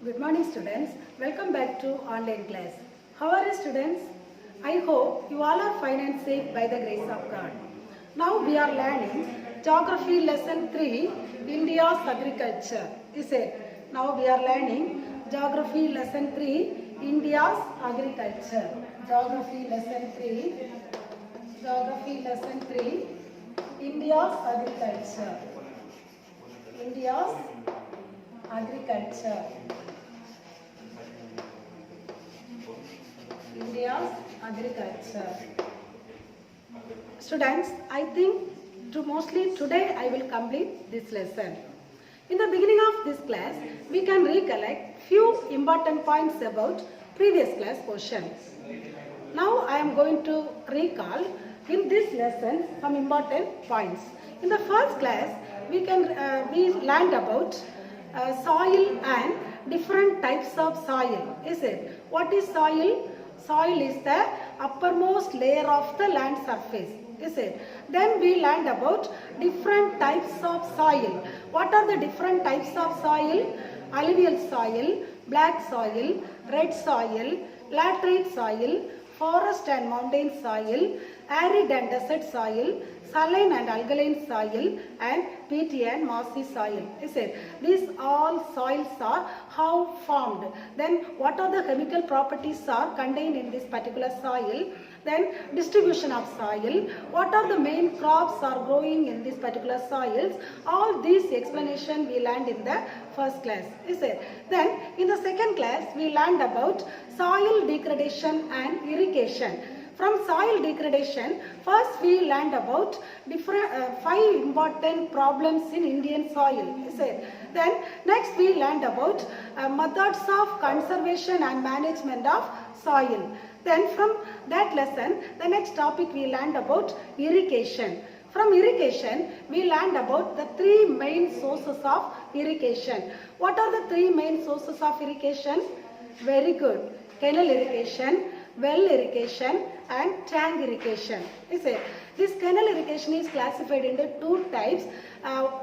Good morning students. Welcome back to online class. How are you students? I hope you all are fine and safe by the grace of God. Now we are learning Geography Lesson 3, India's Agriculture. Is it? Now we are learning Geography Lesson 3, India's Agriculture. Geography Lesson 3, India's Agriculture. India's Agriculture. India's agriculture. Students, I think mostly today I will complete this lesson. In the beginning of this class, we can recollect few important points about previous class questions. Now I am going to recall in this lesson some important points. In the first class, we learned about soil and different types of soil. Is it? What is soil? Soil is the uppermost layer of the land surface. Is it? Then we learned about different types of soil. What are the different types of soil? Alluvial soil, black soil, red soil, laterite soil, forest and mountain soil, arid and desert soil, saline and alkaline soil, and peaty and mossy soil. Is it? These all soils are how formed. Then what are the chemical properties are contained in this particular soil? Then distribution of soil. What are the main crops are growing in this particular soils? All these explanation we learned in the first class. Is it? Then in the second class we learned about soil degradation and irrigation. From soil degradation, first we learned about different 5 important problems in Indian soil. Is it? Then next we learned about methods of conservation and management of soil. Then from that lesson, the next topic we learned about irrigation. From irrigation, we learned about the 3 main sources of irrigation. What are the 3 main sources of irrigation? Very good. Canal irrigation, well irrigation, and tank irrigation. Is it? This canal irrigation is classified into 2 types,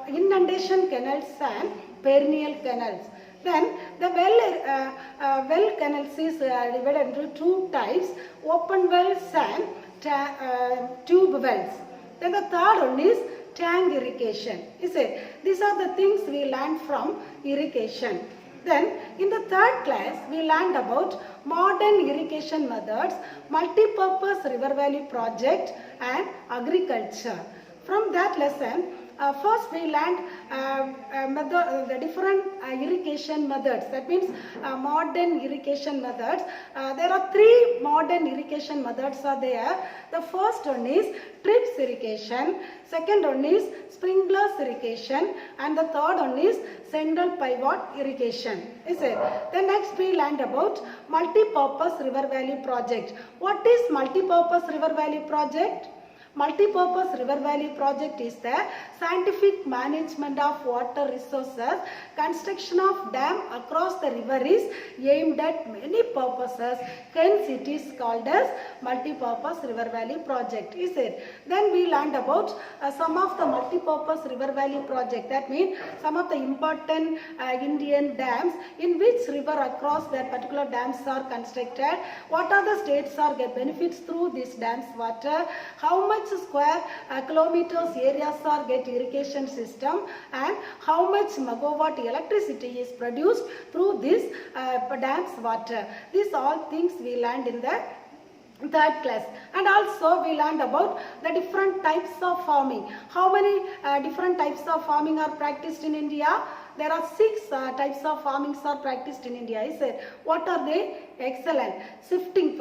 inundation canals and perennial canals. Then the well canals is divided into 2 types, open wells and tube wells. Then the third one is tank irrigation. Is it? These are the things we learned from irrigation. Then in the third class we learned about modern irrigation methods, multi-purpose river valley project and agriculture. From that lesson, first we learned the different irrigation methods. That means modern irrigation methods. There are 3 modern irrigation methods are there. The first one is drip irrigation, second one is sprinklers irrigation, and the third one is central pivot irrigation. Is it? Then next we learned about multi-purpose river valley project. What is multi-purpose river valley project? Multi-purpose river valley project is the scientific management of water resources. Construction of dam across the river is aimed at many purposes. Hence it is called as multi-purpose river valley project. Is it? Then we learned about some of the multi-purpose river valley project. That means some of the important Indian dams, in which river across that particular dams are constructed. What are the states are get benefits through this dams water? How much square kilometers areas are get irrigation system, and how much megawatt electricity is produced through this dams water. These all things we learned in the third class. And also we learned about the different types of farming. How many different types of farming are practiced in India? There are 6 types of farming are practiced in India. Is it? What are they? Excellent. Shifting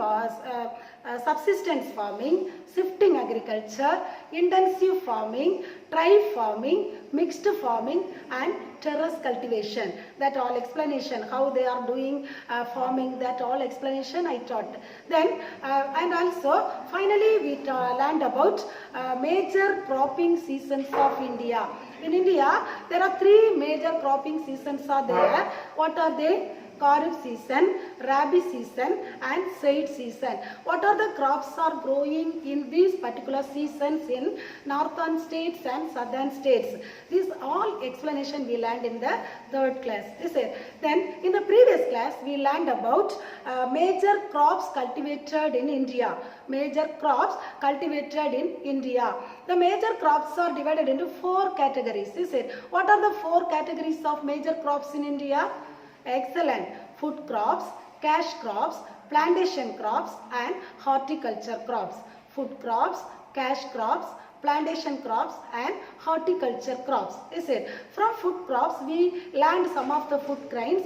subsistence farming, shifting agriculture, intensive farming, dry farming, mixed farming, and terrace cultivation. That all explanation, how they are doing farming, that all explanation I taught. Then and also finally we learned about major cropping seasons of India. In India, there are 3 major cropping seasons are there. What are they? Kharif season, Rabi season and Zaid season. What are the crops are growing in these particular seasons in northern states and southern states? These all explanation we learned in the third class. Then in the previous class we learned about major crops cultivated in India. Major crops cultivated in India. The major crops are divided into 4 categories. What are the 4 categories of major crops in India? Excellent. Food crops, cash crops, plantation crops and horticulture crops. Food crops, cash crops, plantation crops and horticulture crops. From food crops we learned some of the food grains.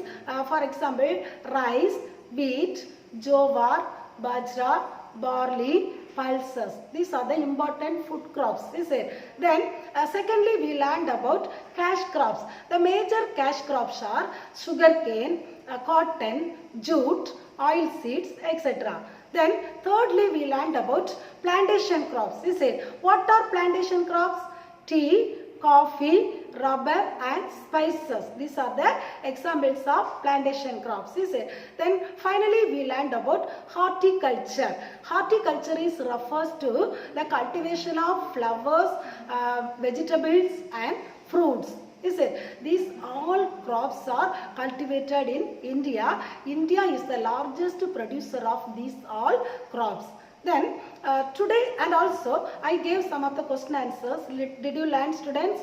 For example, rice, wheat, jowar, bajra, barley, pulses. These are the important food crops. Then secondly we learned about cash crops. The major cash crops are sugarcane, cotton, jute, oil seeds, etc. Then thirdly we learned about plantation crops. What are plantation crops? Tea, coffee, rubber and spices. These are the examples of plantation crops. Then finally we learned about horticulture. Horticulture refers to the cultivation of flowers, vegetables and fruits. These all crops are cultivated in India. India is the largest producer of these all crops. Then today and also I gave some of the question answers. Did you learn, students?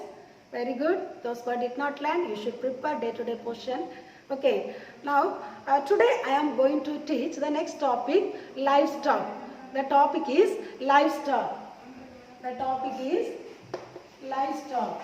Very good. Those who did not learn, you should prepare day-to-day portion. Okay. Now today I am going to teach the next topic, livestock. The topic is livestock. The topic is livestock.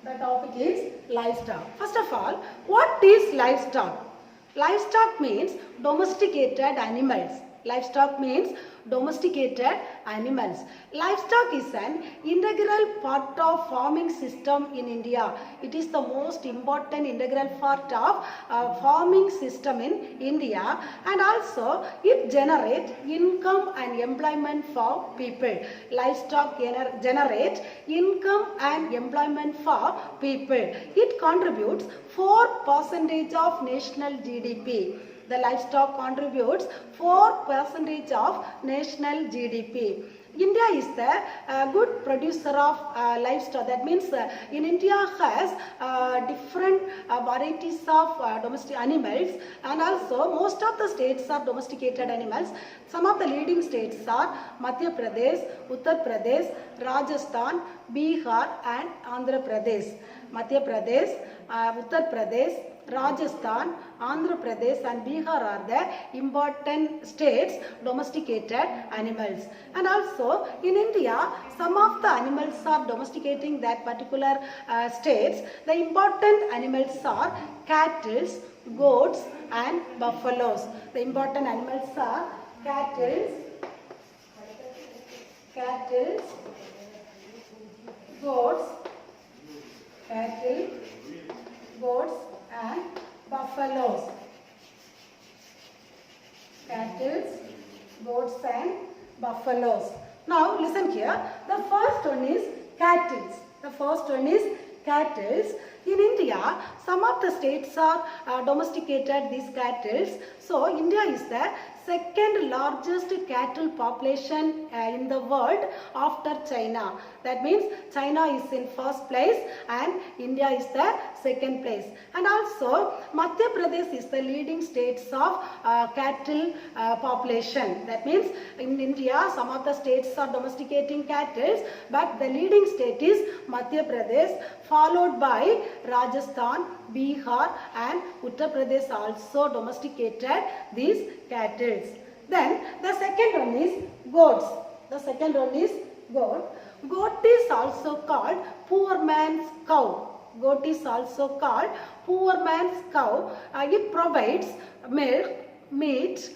The topic is livestock. First of all, what is livestock? Livestock means domesticated animals. Livestock means domesticated animals. Livestock is an integral part of farming system in India. It is the most important integral part of farming system in India, and also it generates income and employment for people. Livestock generate income and employment for people. It contributes 4% of national GDP. The livestock contributes 4% of national GDP. India is the good producer of livestock. That means in India has different varieties of domestic animals, and also most of the states are domesticated animals. Some of the leading states are Madhya Pradesh, Uttar Pradesh, Rajasthan, Bihar and Andhra Pradesh. Madhya Pradesh, Uttar Pradesh, Rajasthan, Andhra Pradesh and Bihar are the important states domesticated animals. And also in India, some of the animals are domesticating that particular states. The important animals are cattle, goats and buffaloes. The important animals are cattle, goats, and buffaloes. Cattle, goats and buffaloes. Now listen here. The first one is cattle. The first one is cattle. In India, some of the states are domesticated these cattle. So India is the second largest cattle population in the world after China. That means China is in first place and India is the second place. And also Madhya Pradesh is the leading states of cattle population. That means in India some of the states are domesticating cattle, but the leading state is Madhya Pradesh, followed by Rajasthan, Bihar and Uttar Pradesh also domesticated these cattle. Then the second one is goats. The second one is goat. Goat is also called poor man's cow. Goat is also called poor man's cow. It provides milk, meat,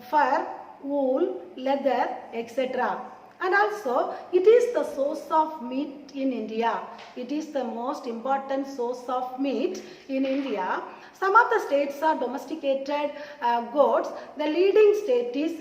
fur, wool, leather, etc. And also it is the source of meat in India. It is the most important source of meat in India. Some of the states are domesticated goats. The leading state is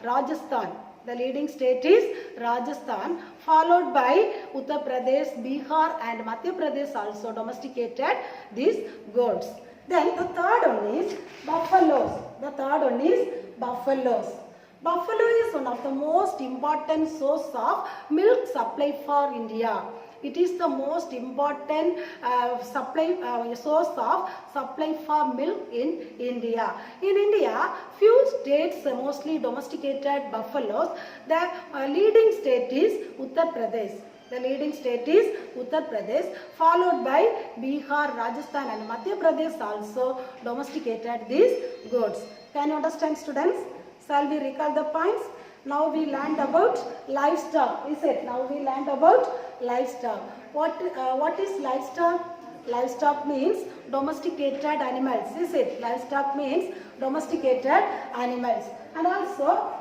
Rajasthan. The leading state is Rajasthan, followed by Uttar Pradesh, Bihar and Madhya Pradesh also domesticated these goats. Then the third one is buffaloes. The third one is buffaloes. Buffalo is one of the most important source of milk supply for India. It is the most important source of supply for milk in India. In India, few states mostly domesticated buffaloes. The leading state is Uttar Pradesh. The leading state is Uttar Pradesh, followed by Bihar, Rajasthan and Madhya Pradesh also domesticated these goats. Can you understand, students? Shall we recall the points? Now we learned about livestock. Is it? Now we learned about livestock. What is livestock? Livestock means domesticated animals. Is it? Livestock means domesticated animals. And also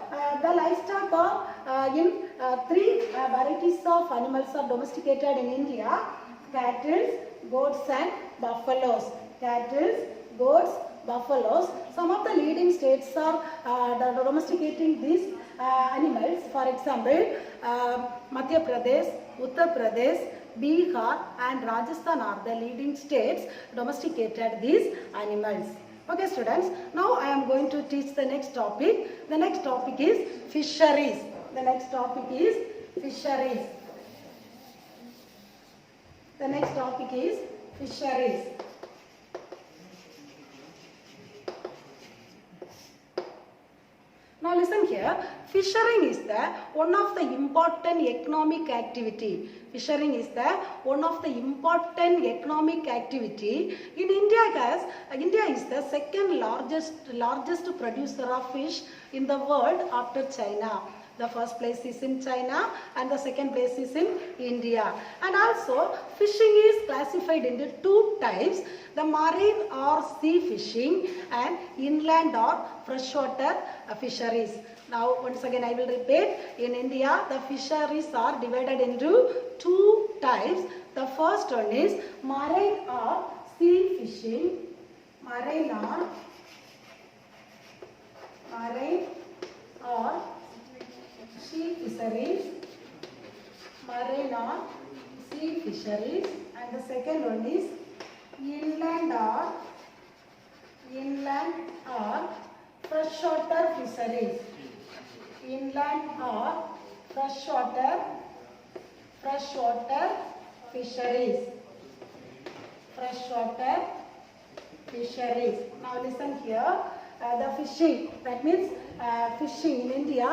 the livestock are in three varieties of animals are domesticated in India: cattle, goats and buffaloes. Cattle, goats, buffaloes. Some of the leading states are domesticating these animals. For example, Madhya Pradesh, Uttar Pradesh, Bihar and Rajasthan are the leading states domesticated these animals. Okay, students, now I am going to teach the next topic. The next topic is fisheries. The next topic is fisheries. The next topic is fisheries. Now listen here, fishing is the one of the important economic activity. Fishing is the one of the important economic activity in India. Guys, India is the second largest producer of fish in the world after China. The first place is in China and the second place is in India. And also fishing is classified into two types: the marine or sea fishing and inland or freshwater fisheries. Now once again I will repeat, in India the fisheries are divided into two types. The first one is marine or sea fishing. Marine or sea fisheries, marine or sea fisheries, and the second one is inland or freshwater fisheries. Inland or freshwater fisheries. Freshwater fisheries. Now listen here. The fishing, that means fishing in India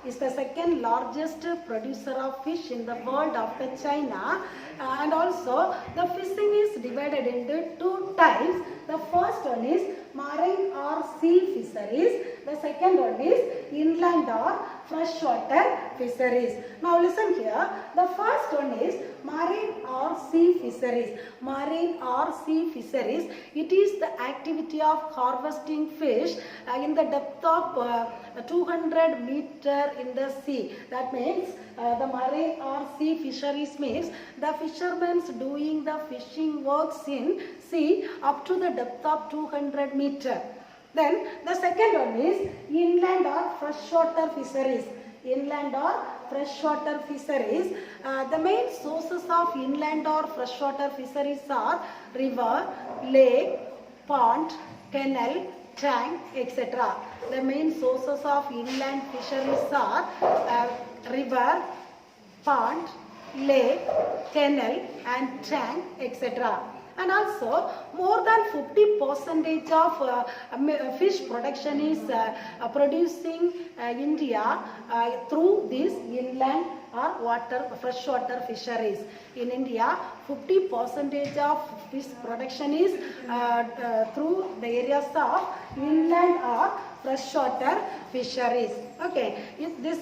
is the second largest producer of fish in the world after China, and also the fishing is divided into two types. The first one is marine or sea fisheries. The second one is inland or freshwater fisheries. Now listen here. The first one is marine or sea fisheries. Marine or sea fisheries, it is the activity of harvesting fish in the depth of 200 meter in the sea. That means the marine or sea fisheries means the fishermen doing the fishing works in sea up to the depth of 200 meter. Then the second one is inland or freshwater fisheries. Inland or freshwater fisheries. The main sources of inland or freshwater fisheries are river, lake, pond, canal, tank, etc. The main sources of inland fisheries are river, pond, lake, canal and tank, etc. And also more than 50% of fish production is producing India through these inland or freshwater fisheries. In India, 50% of fish production is through the areas of inland or freshwater fisheries. Okay, this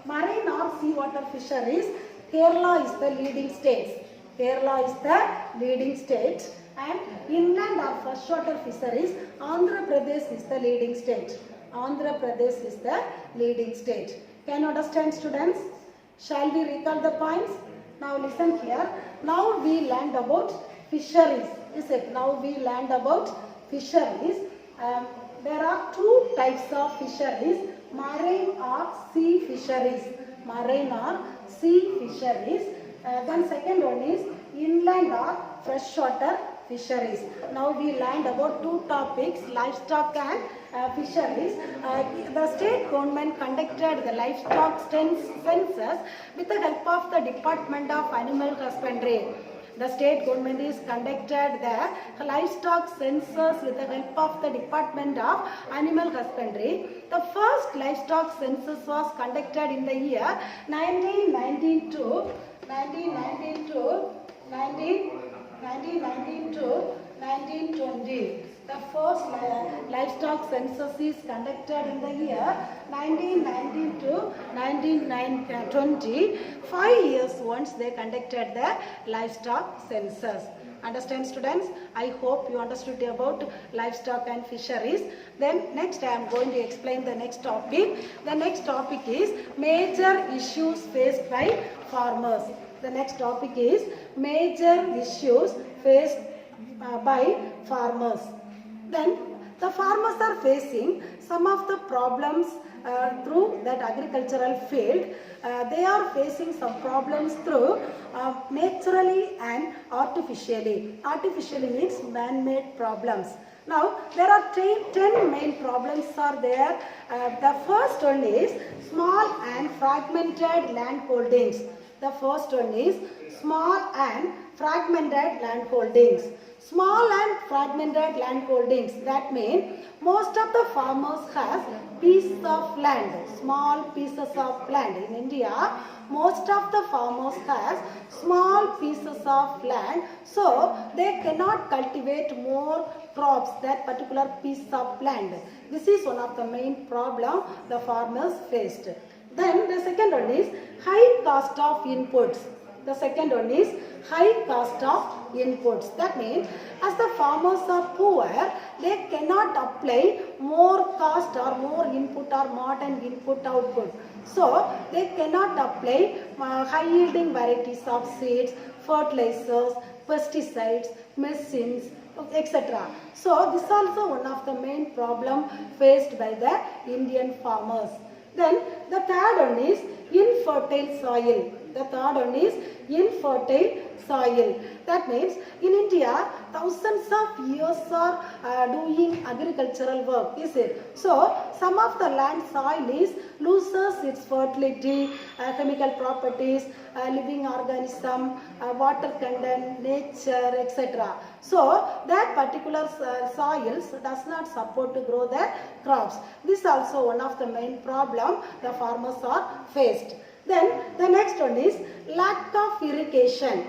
marine or seawater fisheries, Kerala is the leading state. Kerala is the leading state, and inland or freshwater fisheries, Andhra Pradesh is the leading state. Andhra Pradesh is the leading state. Can you understand, students? Shall we recall the points? Now listen here. Now we learned about fisheries. Is it? Now we learned about fisheries. There are two types of fisheries. marine or sea fisheries. Marine or sea fisheries. Then second one is inland or freshwater fisheries. Now we learned about two topics, livestock and fisheries. The state government conducted the livestock census with the help of the Department of Animal Husbandry. The state government is conducted the livestock census with the help of the Department of Animal Husbandry. The first livestock census was conducted in the year 1919 to 1920. The first livestock census is conducted in the year 1919 to 1920. 5 years once they conducted the livestock census. Understand, students? I hope you understood about livestock and fisheries. Then next I am going to explain the next topic. The next topic is major issues faced by farmers. The next topic is major issues faced by farmers. Then the farmers are facing some of the problems through that agricultural field. They are facing some problems through naturally and artificially. Artificially means man-made problems. Now there are 10 main problems are there. The first one is small and fragmented land holdings. The first one is small and fragmented land holdings. Small and fragmented land holdings, that means most of the farmers has pieces of land, small pieces of land. In India, most of the farmers has small pieces of land, so they cannot cultivate more crops that particular piece of land. This is one of the main problem the farmers faced. Then the second one is high cost of inputs. The second one is high cost of inputs. That means as the farmers are poor, they cannot apply more cost or more input or modern input output. So they cannot apply high yielding varieties of seeds, fertilizers, pesticides, medicines, etc. So this is also one of the main problem faced by the Indian farmers. Then the third one is infertile soil. The third one is infertile soil. That means in India, thousands of years are doing agricultural work, is it? So some of the land soil is loses its fertility, chemical properties, living organism, water content, nature, etc. So that particular soils does not support to grow the crops. This is also one of the main problem the farmers are faced. Then the next one is lack of irrigation.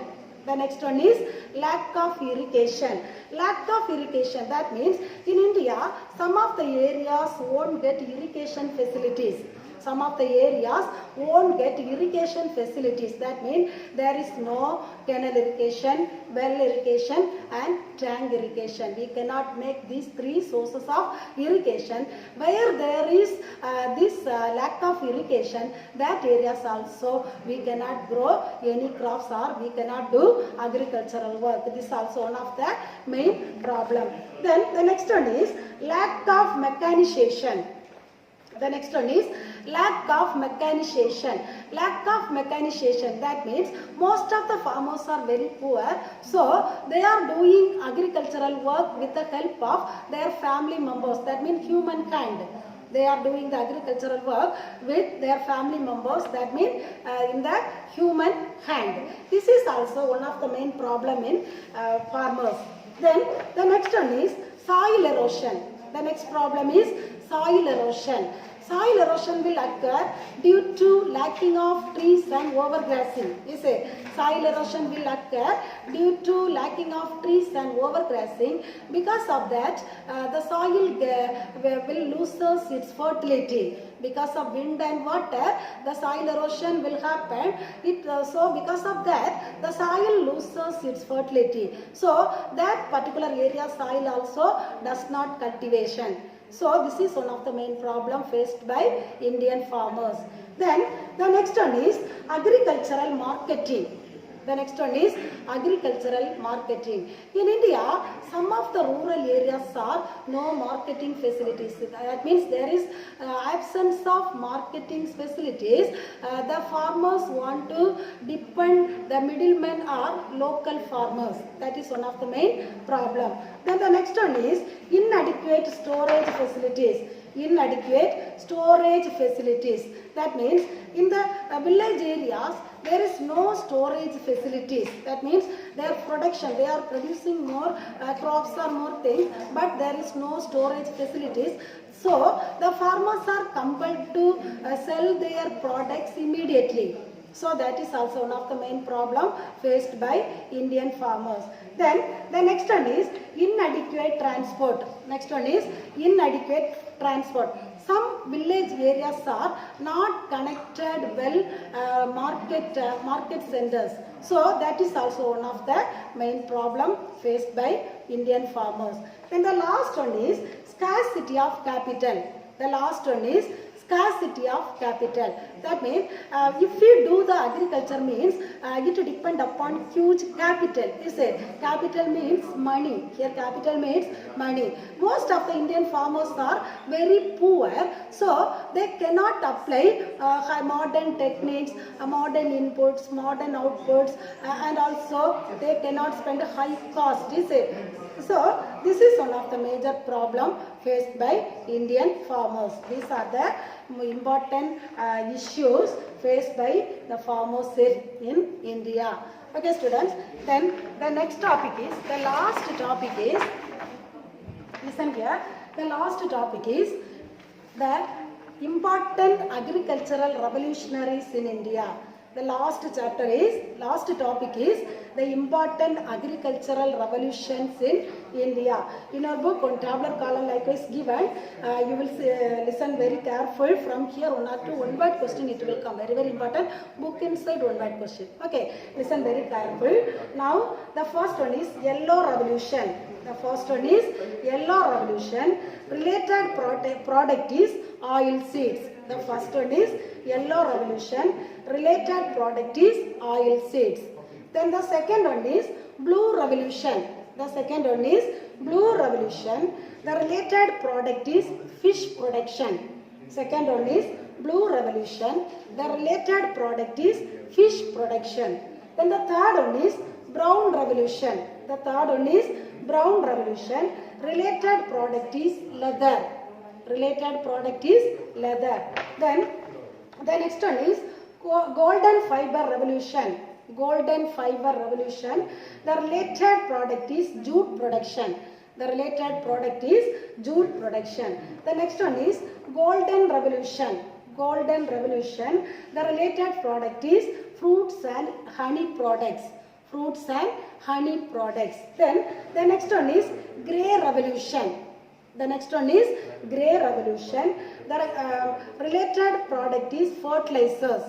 The next one is lack of irrigation. Lack of irrigation, that means in India, some of the areas won't get irrigation facilities. Some of the areas won't get irrigation facilities. That means there is no canal irrigation, well irrigation and tank irrigation. We cannot make these three sources of irrigation. Where there is this lack of irrigation, that areas also we cannot grow any crops or we cannot do agricultural work. This is also one of the main problem. Then the next one is lack of mechanization. The next one is lack of mechanization. Lack of mechanization, that means most of the farmers are very poor, so they are doing agricultural work with the help of their family members, that means humankind. They are doing the agricultural work with their family members, that means in the human hand. This is also one of the main problem in farmers. Then the next one is soil erosion. The next problem is soil erosion. Soil erosion will occur due to lacking of trees and overgrazing. You say soil erosion will occur due to lacking of trees and overgrazing. Because of that, the soil will lose its fertility. Because of wind and water, the soil erosion will happen. So because of that, the soil loses its fertility. So that particular area soil also does not cultivation. So this is one of the main problem faced by Indian farmers. Then the next one is agricultural marketing. The next one is agricultural marketing. In India, some of the rural areas are no marketing facilities. That means there is absence of marketing facilities. The farmers want to depend, the middlemen are local farmers. That is one of the main problem. Then the next one is inadequate storage facilities. Inadequate storage facilities. That means in the village areas there is no storage facilities. That means their production, they are producing more crops or more things, but there is no storage facilities. So the farmers are compelled to sell their products immediately. So that is also one of the main problem faced by Indian farmers. Then the next one is inadequate transport. Next one is inadequate transport. Some village areas are not connected well market centers. So that is also one of the main problem faced by Indian farmers. Then the last one is scarcity of capital. The last one is scarcity of capital. That means if we do the agriculture means it depend upon huge capital. You say capital means money. Here capital means money. Most of the Indian farmers are very poor, so they cannot apply modern techniques, modern inputs, modern outputs, and also they cannot spend high cost. You say. So this is one of the major problem faced by Indian farmers. These are the important issues faced by the farmers in India. Okay students, then the next topic is, the last topic is, listen here, the last topic is the important agricultural revolutionaries in India. The last topic is the important agricultural revolutions in India. In our book, on tabular column likewise given, you will listen very careful. From here, one or two one-word question it will come. Very, very important. Book inside one-word question. Okay, listen very careful. Now, the first one is yellow revolution. The first one is yellow revolution. Related product is oil seeds. The first one is yellow revolution. Related product is oil seeds. Then the second one is blue revolution. The second one is blue revolution. The related product is fish production. Second one is blue revolution. The related product is fish production. Then the third one is brown revolution. The third one is brown revolution. Related product is leather. Related product is leather. Then the next one is golden fiber revolution. Golden fiber revolution. The related product is jute production. The related product is jute production. The next one is golden revolution. Golden revolution. The related product is fruits and honey products. Fruits and honey products. Then the next one is grey revolution. The next one is grey revolution. The related product is fertilizers.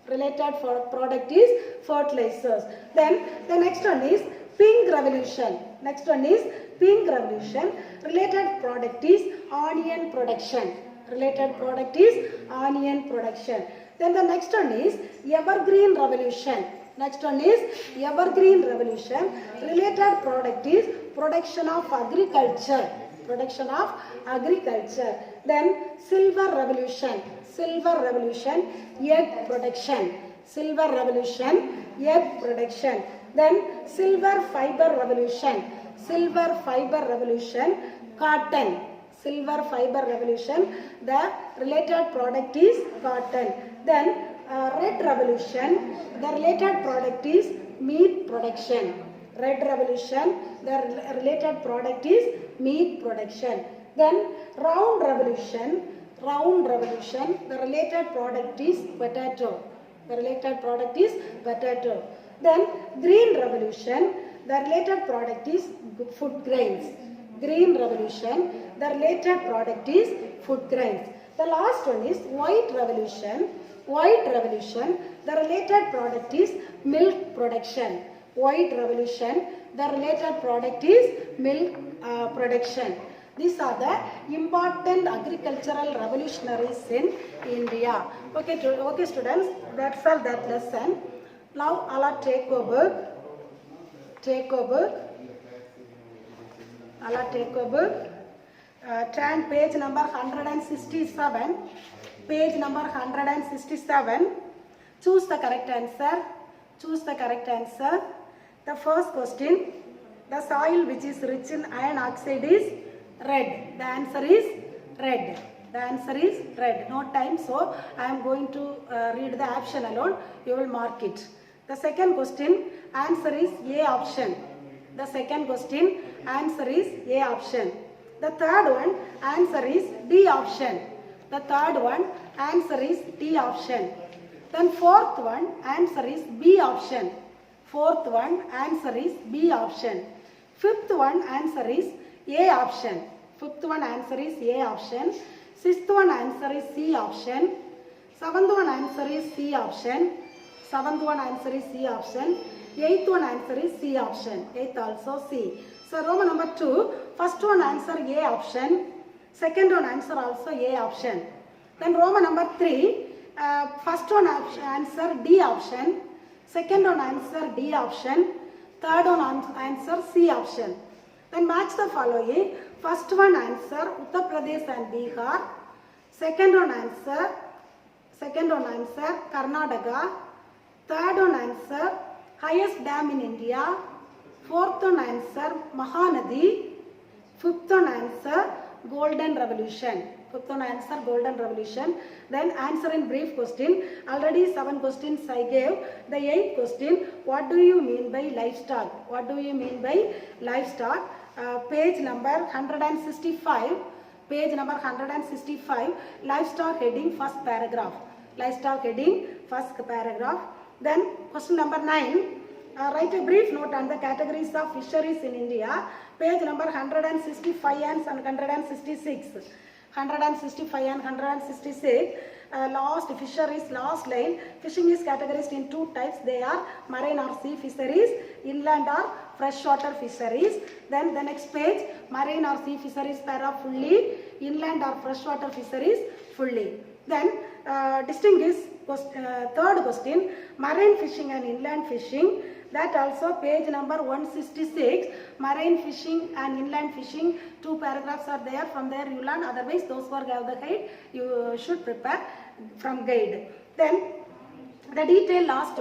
Related product is fertilizers. Then the next one is pink revolution. Next one is pink revolution. Related product is onion production. Related product is onion production. Then the next one is evergreen revolution. Next one is evergreen revolution. Related product is production of agriculture. Production of agriculture. Then silver revolution. Silver revolution, egg production. Silver revolution, egg production. Then silver fiber revolution. Silver fiber revolution, cotton. Silver fiber revolution, the related product is cotton. Then red revolution, the related product is meat production. Red revolution, the related product is meat production. Then round revolution, the related product is potato. The related product is potato. Then green revolution, the related product is food grains. Green revolution, the related product is food grains. The last one is white revolution. White revolution, the related product is milk production. White revolution, the related product is milk production. These are the important agricultural revolutionaries in India. Okay students, that's all that lesson. Now Allah take over. Allah take over. Turn page number 167. Page number 167. Choose the correct answer. The first question. The soil which is rich in iron oxide is red. The answer is red. No time, so I am going to read the option alone. You will mark it. The second question, answer is A option. The third one, answer is D option. Then fourth one, answer is B option. Fifth one, answer is A option. Sixth one, answer is C option. Seventh one, answer is C option. Eighth one, answer is C option. Eighth also C. So Roman number 2, first one answer A option. Second one answer also A option. Then Roman number 3, first one answer D option. Second one answer D option. Third one answer C option. Then match the following. First one answer Uttar Pradesh and Bihar. Second one answer Karnataka. Third one answer highest dam in India. Fourth one answer Mahanadi. Fifth one answer Golden Revolution. Then answer in brief question. Already 7 questions I gave. The 8th question, what do you mean by livestock? Page number 165. Livestock heading, first paragraph. Then question number 9. Write a brief note on the categories of fisheries in India. Page number 165 and 166. 165 and 166. Last fisheries, last line. Fishing is categorized in 2 types. They are marine or sea fisheries, inland or freshwater fisheries. Then the next page, marine or sea fisheries para fully, inland or freshwater fisheries fully. Then distinguish third question, marine fishing and inland fishing. That also page number 166, marine fishing and inland fishing, 2 paragraphs are there. From there you learn. Otherwise those who have the guide, you should prepare from guide. Then the detail, last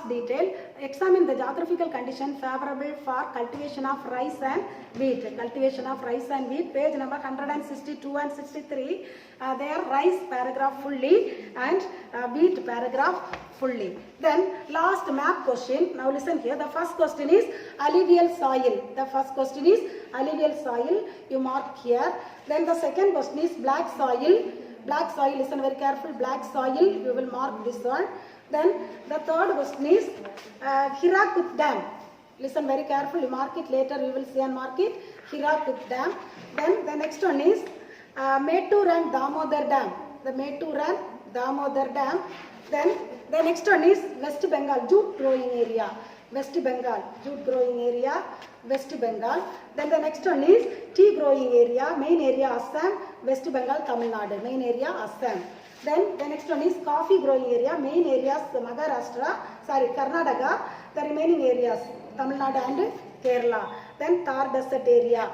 detail, examine the geographical condition favorable for cultivation of rice and wheat. Page number 162 and 63, there rice paragraph fully and wheat paragraph fully. Then last map question. Now listen here. The first question is alluvial soil. You mark here. Then the second question is black soil. Listen very careful. Black soil. You will mark this one. Then the third question is Hirakut Dam. Listen very carefully. Mark it later. You will see and mark it. Hirakut Dam. Then the next one is Mettur and Damodar Dam. Then the next one is West Bengal, jute growing area. West Bengal. Then the next one is tea growing area, main area Assam, West Bengal, Tamil Nadu, main area Assam. Then the next one is coffee growing area, main areas Karnataka, the remaining areas Tamil Nadu and Kerala. Then Thar desert area.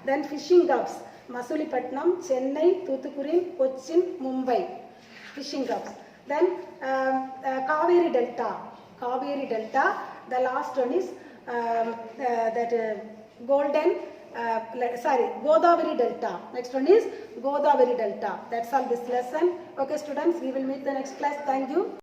Then fishing hubs, Masulipatnam, Chennai, Thoothukudi, Cochin, Mumbai. Fishing hubs. Then Kaveri Delta. The last one is Godavari Delta. Next one is Godavari Delta. That's all this lesson. Okay students, we will meet the next class. Thank you.